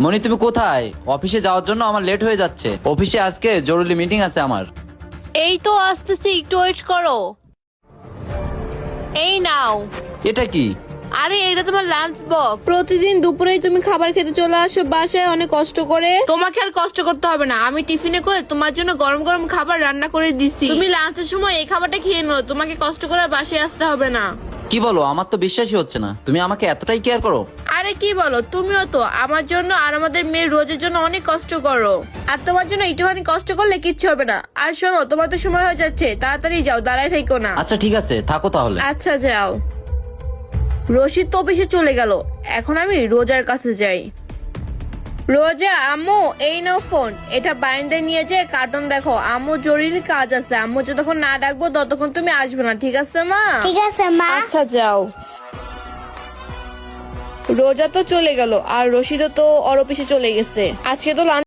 মনি তুমি কোথায়? অফিসে যাওয়ার জন্য আমার লেট হয়ে যাচ্ছে। অফিসে আজকে জরুরি মিটিং আছে আমার। এই তো আসতেছি, একটু ওয়েট করো। এই নাও। এটা কি? আরে এটা তোমার লাঞ্চ বক্স। প্রতিদিন দুপুরেই তুমি খাবার খেতে চলে আসো বাসায় অনেক কষ্ট করে। তোমাকে আর কষ্ট করতে হবে না, আমি টিফিনে করে তোমার জন্য গরম গরম খাবার রান্না করে দিছি। তুমি লাঞ্চের সময় এই খাবারটা খেয়ে নাও, তোমাকে কষ্ট করে আর বাসায় আসতে হবে না। কি বলো? আমার তো বিশ্বাসই হচ্ছে না তুমি আমাকে এতটাই কেয়ার করো। আরে কি বলো, তুমিও তো আমার জন্য আর আমাদের মেয়ের রোজের জন্য অনেক কষ্ট করো, আর তোমার জন্য একটুখানি কষ্ট করলে কিচ্ছু হবে না। আর শোনো, তোমার তো সময় হয়ে যাচ্ছে, তাড়াতাড়ি যাও, দাঁড়ায় থেকো না। আচ্ছা ঠিক আছে, থাকো তাহলে। আচ্ছা যাও। রশিদ তো অফিসে চলে গেল, এখন আমি রোজার কাছে যাই। রোজা, আম্মু এই নাও ফোন, এটা বারান্দায় নিয়ে যেয়ে কার্টুন দেখো। আম্মু জরুরি কাজ আছে, আম্মু যতক্ষণ না ডাকবো ততক্ষণ তুমি আসবে না, ঠিক আছে মা? ঠিক আছে মা। আচ্ছা যাও। রোজা তো চলে গেল আর রশিদও তো ওর অফিসে চলে গেছে। আজকে তো